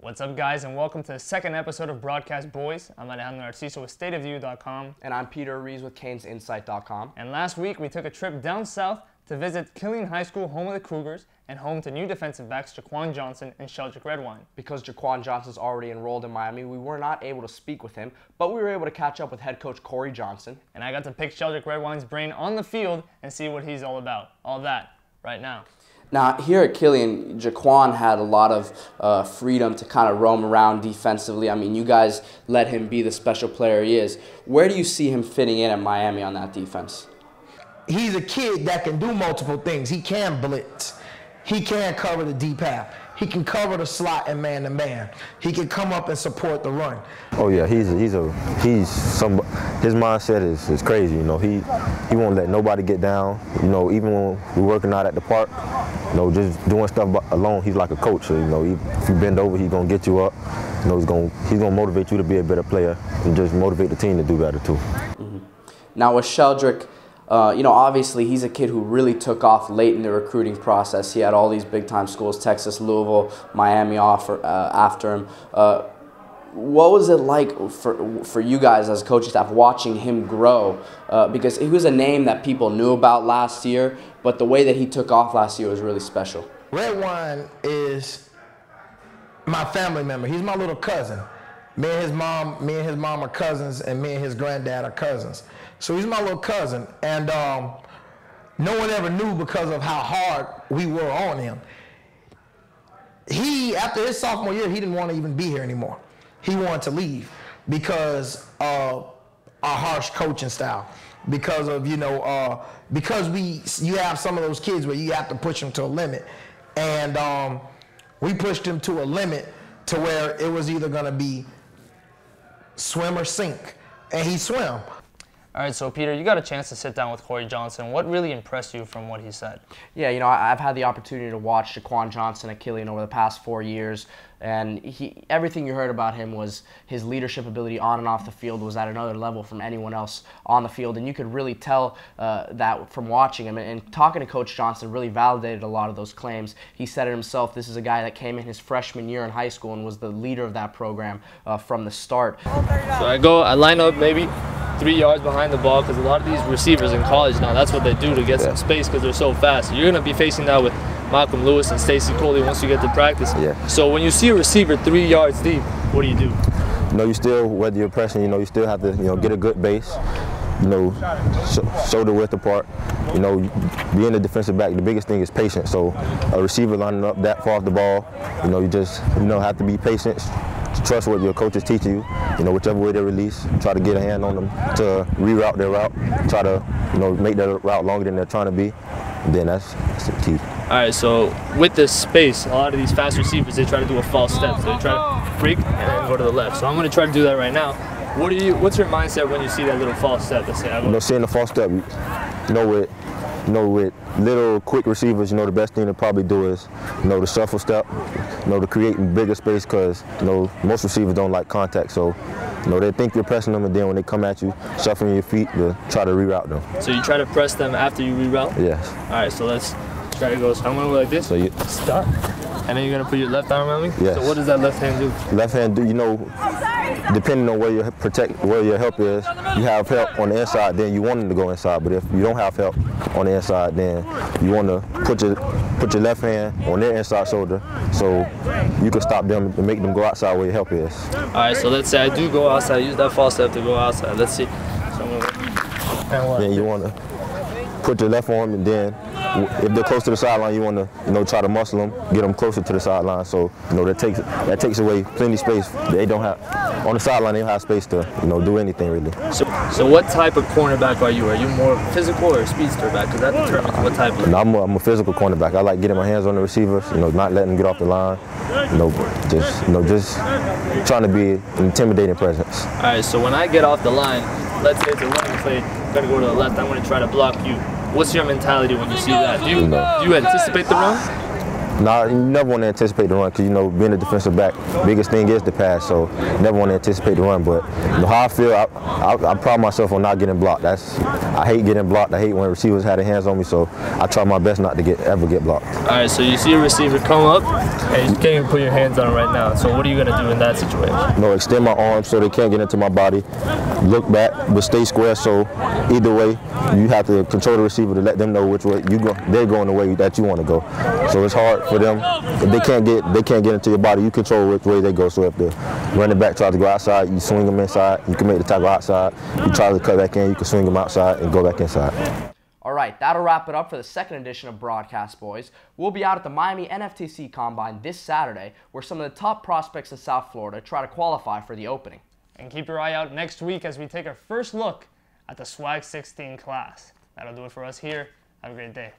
What's up, guys, and welcome to the second episode of Broadcast Boys. I'm Alejandro Narciso with stateofview.com. And I'm Peter Ariz with CanesInsight.com. And last week, we took a trip down south to visit Killian High School, home of the Cougars, and home to new defensive backs Jaquan Johnson and Sheldrick Redwine. Because Jaquan Johnson's already enrolled in Miami, we were not able to speak with him, but we were able to catch up with head coach Cory Johnson. And I got to pick Sheldrick Redwine's brain on the field and see what he's all about. All that, right now. Now, here at Killian, Jaquan had a lot of freedom to kind of roam around defensively. I mean, you guys let him be the special player he is. Where do you see him fitting in at Miami on that defense? He's a kid that can do multiple things. He can blitz. He can cover the deep half. He can cover the slot and man-to-man. He can come up and support the run. Oh yeah, his mindset is crazy. You know, he won't let nobody get down. You know, even when we're working out at the park, you know, just doing stuff alone, he's like a coach. So, you know, if you bend over, he's gonna get you up. You know, he's gonna motivate you to be a better player and just motivate the team to do better too. Mm-hmm. Now with Sheldrick, you know, obviously he's a kid who really took off late in the recruiting process. He had all these big-time schools, Texas, Louisville, Miami after him. What was it like for you guys as coaching staff watching him grow? Because he was a name that people knew about last year, but the way that he took off last year was really special. Redwine is my family member. He's my little cousin. Me and his mom are cousins, and me and his granddad are cousins. So he's my little cousin, and no one ever knew because of how hard we were on him. After his sophomore year, he didn't want to even be here anymore. He wanted to leave because of our harsh coaching style, because of, because you have some of those kids where you have to push them to a limit, and we pushed him to a limit to where it was either going to be swim or sink, and he swam. All right, so Peter, you got a chance to sit down with Cory Johnson. What really impressed you from what he said? Yeah, you know, I've had the opportunity to watch Jaquan Johnson at Killian over the past 4 years, and everything you heard about him was his leadership ability on and off the field was at another level from anyone else on the field, and you could really tell that from watching him. And talking to Coach Johnson really validated a lot of those claims. He said it himself, this is a guy that came in his freshman year in high school and was the leader of that program from the start. So I line up maybe 3 yards behind the ball, because a lot of these receivers in college now, that's what they do to get some space because they're so fast. You're going to be facing that with Malcolm Lewis and Stacy Coley once you get to practice. Yeah. So when you see a receiver 3 yards deep, what do? You know, you still, whether you're pressing, you know, you still have to, you know, get a good base, you know, shoulder width apart. You know, being a defensive back, the biggest thing is patience. So a receiver lining up that far off the ball, you know, you just, have to be patient. Trust what your coaches teach you, you know, whichever way they release, try to get a hand on them to reroute their route, try to, you know, make their route longer than they're trying to be, and then that's the key. All right, so with this space, a lot of these fast receivers, they try to do a false step, so they try to freak and then go to the left. So I'm going to try to do that right now. What's your mindset when you see that little false step? Let's say seeing the false step, with little quick receivers, the best thing to probably do is, the shuffle step, to create bigger space, because, most receivers don't like contact. So, they think you're pressing them, and then when they come at you, shuffling your feet to try to reroute them. So you try to press them after you reroute? Yes. All right, so let's try to go. So I'm going to go like this. So you stop. And then you're going to put your left arm around me? Yes. So what does that left hand do? Left hand do, depending on where your help is, you have help on the inside, then you want them to go inside. But if you don't have help on the inside, then you want to put your left hand on their inside shoulder, so you can stop them and make them go outside where your help is. All right, so let's say I do go outside, use that false step to go outside. Let's see. So I'm gonna then you want to put your left arm, and then if they're close to the sideline, you want to, try to muscle them, get them closer to the sideline. So, that takes away plenty of space. They don't have on the sideline. They don't have space to, do anything really. So what type of cornerback are you? Are you more physical or speedster back? Because that determines what type of. No, I'm a physical cornerback. I like getting my hands on the receivers. Not letting them get off the line. Just trying to be an intimidating presence. All right. So when I get off the line, let's say it's a running play, I'm gonna go to the left. I'm gonna try to block you. What's your mentality when you see that? Do you anticipate the run? Nah, you never want to anticipate the run because, you know, being a defensive back, biggest thing is the pass, so you never want to anticipate the run. But you know, how I feel, I pride myself on not getting blocked. I hate getting blocked. I hate when receivers have their hands on me, so I try my best not to ever get blocked. All right, so you see a receiver come up, and you can't even put your hands on him right now. So what are you going to do in that situation? No, extend my arms so they can't get into my body, look back, but stay square, so either way, you have to control the receiver to let them know which way they're going the way that you want to go. So it's hard for them. If they can't get into your body, you control which way they go. So if the running back tries to go outside, you swing them inside. You can make the tackle outside. You try to cut back in, you can swing them outside and go back inside. All right, that'll wrap it up for the second edition of Broadcast Boys. We'll be out at the Miami NFTC Combine this Saturday, where some of the top prospects in South Florida try to qualify for the opening. And keep your eye out next week as we take our first look at the Swag 16 class. That'll do it for us here. Have a great day.